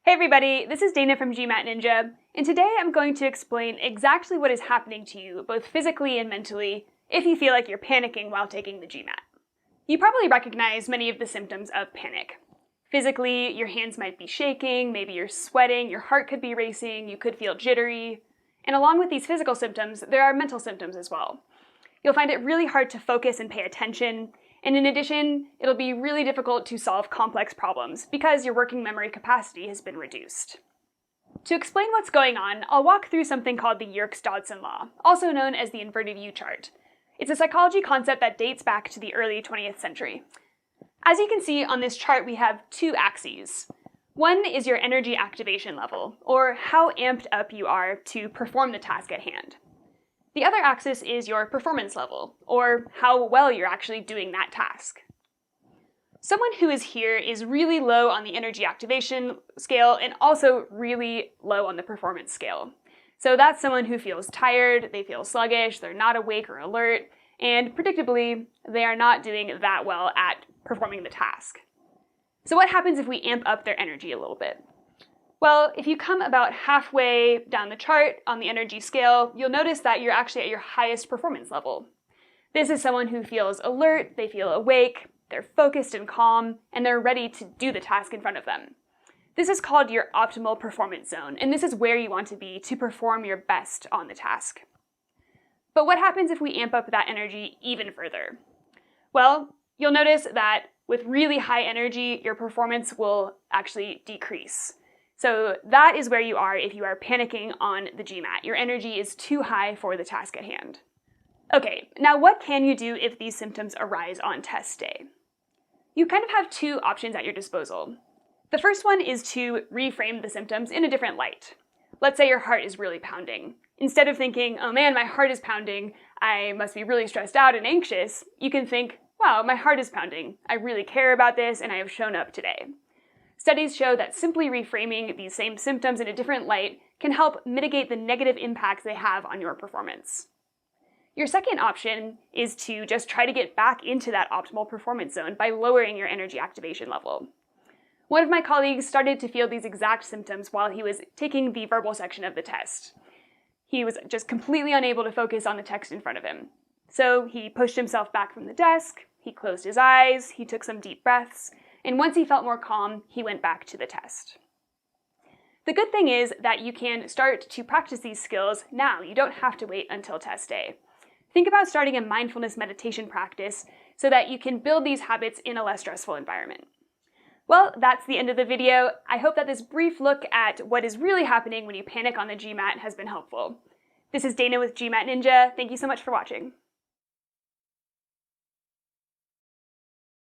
Hey everybody, this is Dana from GMAT Ninja, and today I'm going to explain exactly what is happening to you, both physically and mentally, if you feel like you're panicking while taking the GMAT. You probably recognize many of the symptoms of panic. Physically, your hands might be shaking, maybe you're sweating, your heart could be racing, you could feel jittery. And along with these physical symptoms, there are mental symptoms as well. You'll find it really hard to focus and pay attention, and in addition, it'll be really difficult to solve complex problems because your working memory capacity has been reduced. To explain what's going on, I'll walk through something called the Yerkes-Dodson Law, also known as the inverted U chart. It's a psychology concept that dates back to the early 20th century. As you can see on this chart, we have two axes. One is your energy activation level, or how amped up you are to perform the task at hand. The other axis is your performance level, or how well you're actually doing that task. Someone who is here is really low on the energy activation scale and also really low on the performance scale. So that's someone who feels tired, they feel sluggish, they're not awake or alert, and predictably, they are not doing that well at performing the task. So what happens if we amp up their energy a little bit? Well, if you come about halfway down the chart on the energy scale, you'll notice that you're actually at your highest performance level. This is someone who feels alert, they feel awake, they're focused and calm, and they're ready to do the task in front of them. This is called your optimal performance zone, and this is where you want to be to perform your best on the task. But what happens if we amp up that energy even further? Well, you'll notice that with really high energy, your performance will actually decrease. So that is where you are if you are panicking on the GMAT. Your energy is too high for the task at hand. Okay, now what can you do if these symptoms arise on test day? You kind of have two options at your disposal. The first one is to reframe the symptoms in a different light. Let's say your heart is really pounding. Instead of thinking, oh man, my heart is pounding, I must be really stressed out and anxious, you can think, wow, my heart is pounding. I really care about this and I have shown up today. Studies show that simply reframing these same symptoms in a different light can help mitigate the negative impacts they have on your performance. Your second option is to just try to get back into that optimal performance zone by lowering your energy activation level. One of my colleagues started to feel these exact symptoms while he was taking the verbal section of the test. He was just completely unable to focus on the text in front of him. So he pushed himself back from the desk, he closed his eyes, he took some deep breaths, and once he felt more calm, he went back to the test. The good thing is that you can start to practice these skills now. You don't have to wait until test day. Think about starting a mindfulness meditation practice so that you can build these habits in a less stressful environment. Well, that's the end of the video. I hope that this brief look at what is really happening when you panic on the GMAT has been helpful. This is Dana with GMAT Ninja. Thank you so much for watching.